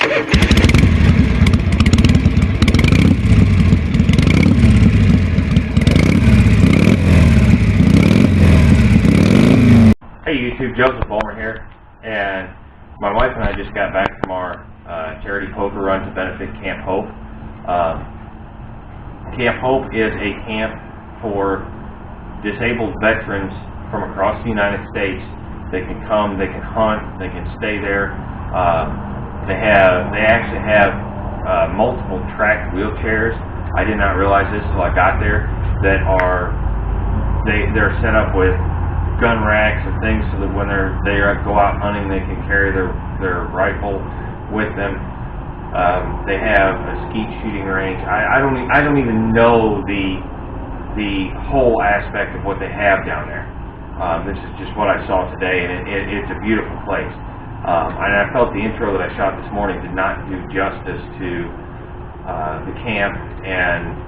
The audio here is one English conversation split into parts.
Hey YouTube, Joseph Ulmer here, and my wife and I just got back from our charity poker run to benefit Camp Hope. Camp Hope is a camp for disabled veterans from across the United States. They can come, they can hunt, they can stay there. They actually have multiple tracked wheelchairs. I did not realize this until I got there, that they're set up with gun racks and things so that when they go out hunting, they can carry their rifle with them. They have a skeet shooting range. I don't even know the whole aspect of what they have down there. This is just what I saw today, and it's a beautiful place. And I felt the intro that I shot this morning did not do justice to the camp and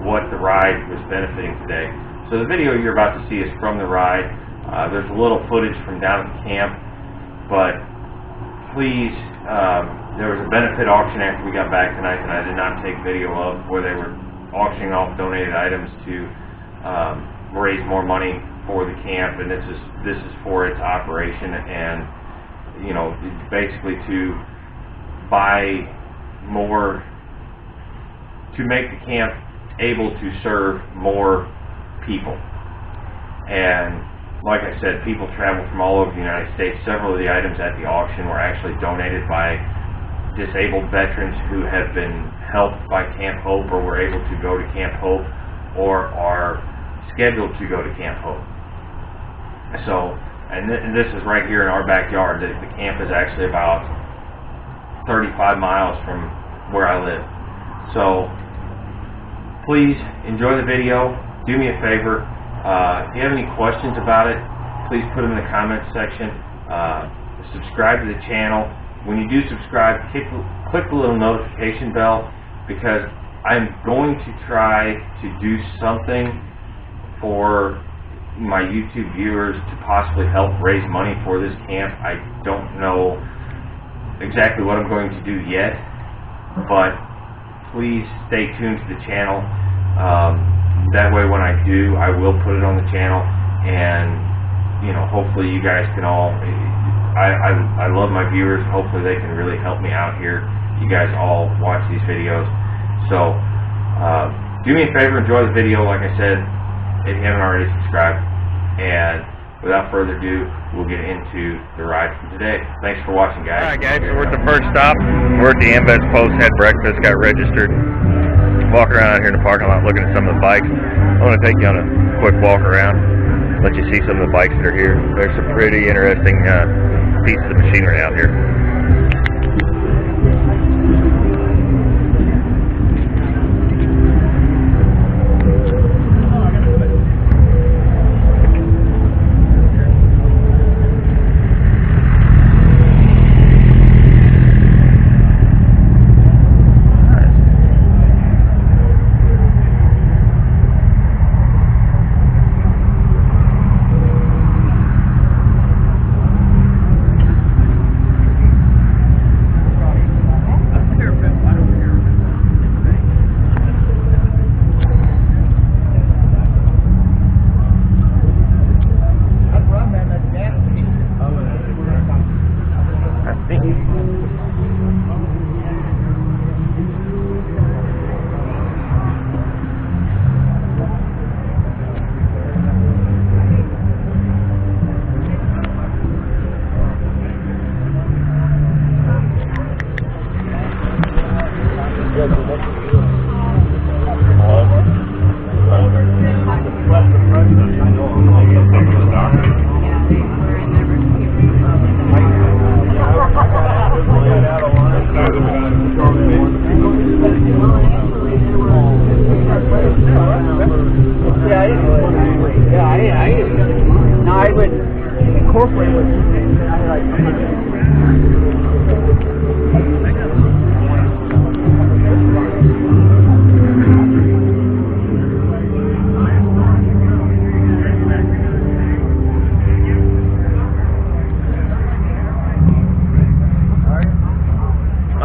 what the ride was benefiting today. So the video you're about to see is from the ride. There's a little footage from down at the camp, but please, there was a benefit auction after we got back tonight that I did not take video of, where they were auctioning off donated items to raise more money for the camp, and this is for its operation, and you know, basically to buy more, to make the camp able to serve more people. And like I said, people travel from all over the United States. Several of the items at the auction were actually donated by disabled veterans who have been helped by Camp Hope, or were able to go to Camp Hope, or are scheduled to go to Camp Hope. So, and this is right here in our backyard. The camp is actually about 35 miles from where I live. So, please enjoy the video. Do me a favor. If you have any questions about it, please put them in the comments section. Subscribe to the channel. When you do subscribe, click the little notification bell, because I'm going to try to do something for my YouTube viewers to possibly help raise money for this camp. I don't know exactly what I'm going to do yet, but please stay tuned to the channel. That way when I do, I will put it on the channel, and you know, hopefully you guys can all, I love my viewers. Hopefully they can really help me out here. You guys all watch these videos. So do me a favor, enjoy the video, like I said, if you haven't already subscribed. And without further ado, we'll get into the ride for today. Thanks for watching, guys. Alright guys, so we're at the first stop. We're at the Ambets Post, had breakfast, got registered. Walk around out here in the parking lot looking at some of the bikes. I want to take you on a quick walk around, let you see some of the bikes that are here. There's some pretty interesting pieces of machinery out here.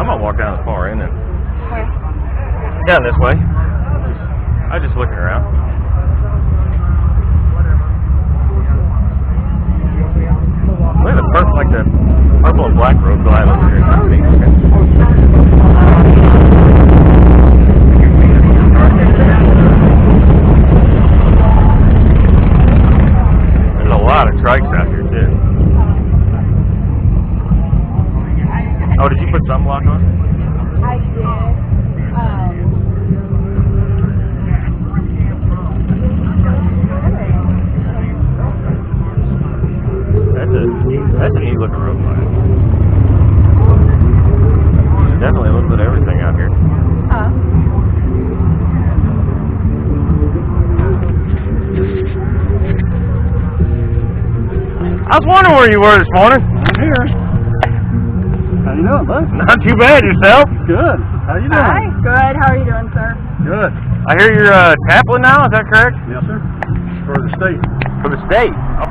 I'm gonna walk down the far end and Where? down this way. I was just looking around. Look at the purple, like the purple and black road glide over here. That's neat looking. There's a lot of trikes out here too. Oh, did you put sunblock on? I did. That's a neat looking road glide. There's definitely a little bit of everything out here. I was wondering where you were this morning. I'm here. How you doing, bud? Not too bad, yourself? Good. How you doing? Hi. Good. How are you doing, sir? Good. I hear you're tapping now, is that correct? Yes, sir. For the state. For the state? Oh.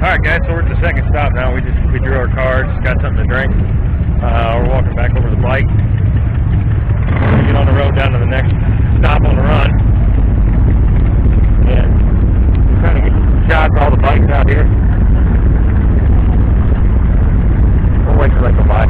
Alright guys, so we're at the second stop now. We drew our cards, got something to drink. We're walking back over the bike. Get on the road down to the next stop on the run. And we're trying to get shots of all the bikes out here. We'll wait till they go by.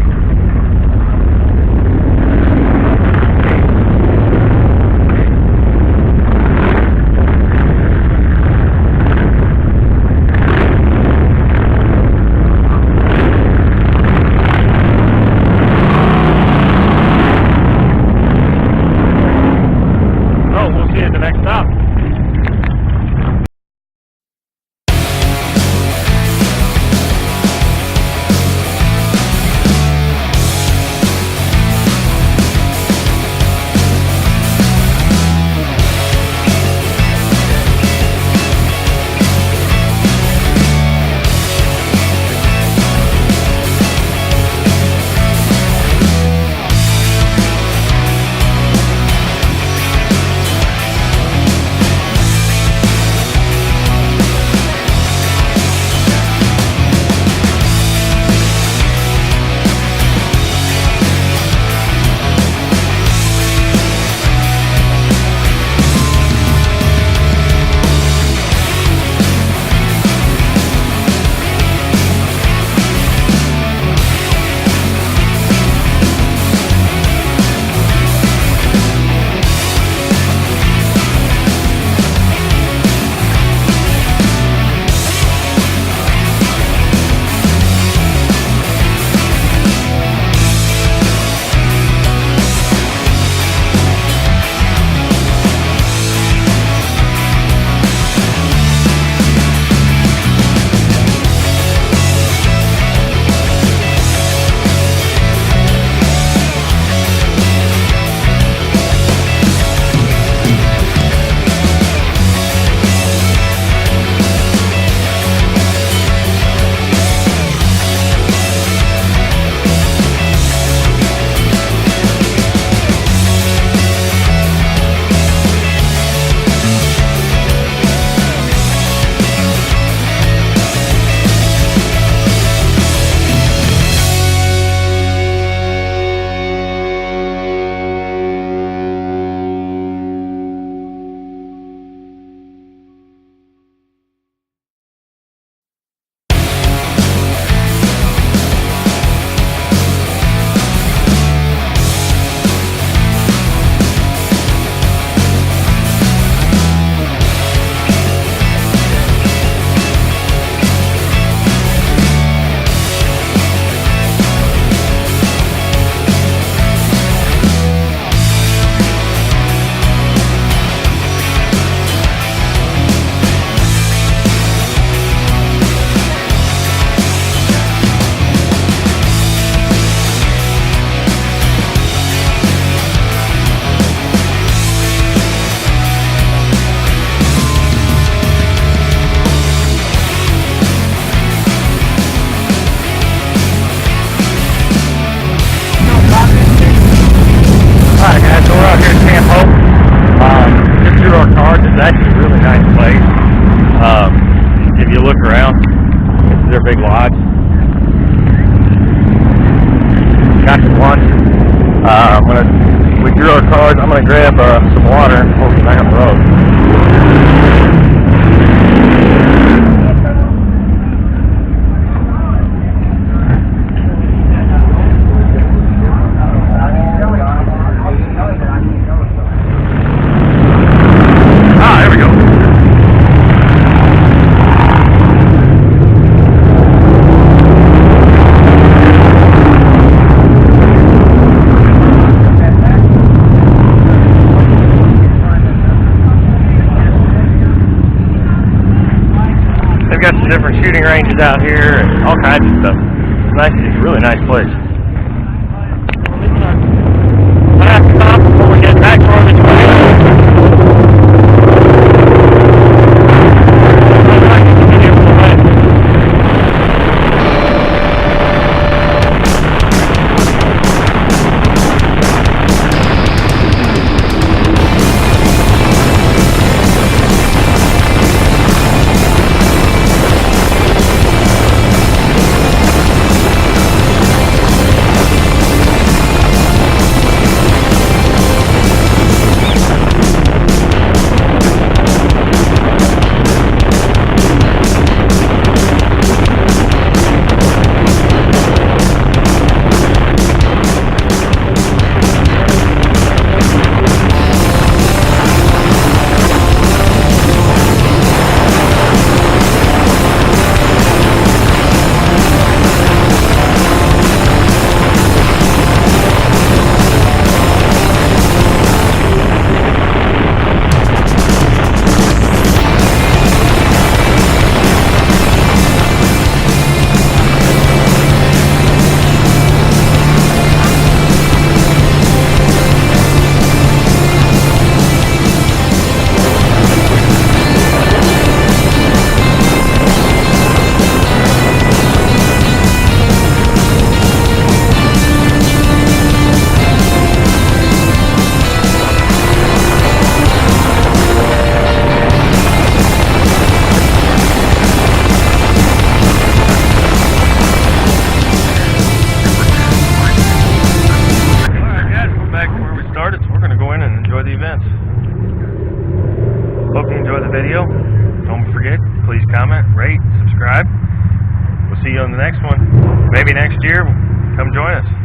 Big lodge. Got some lunch. We drew our cards. I'm gonna grab some water before we back up the road. There we go. They've got some different shooting ranges out here and all kinds of stuff. It's a really nice place. Last stop before we get back for the the events. Hope you enjoyed the video. Don't forget, please comment, rate, subscribe. We'll see you on the next one. Maybe next year. Come join us.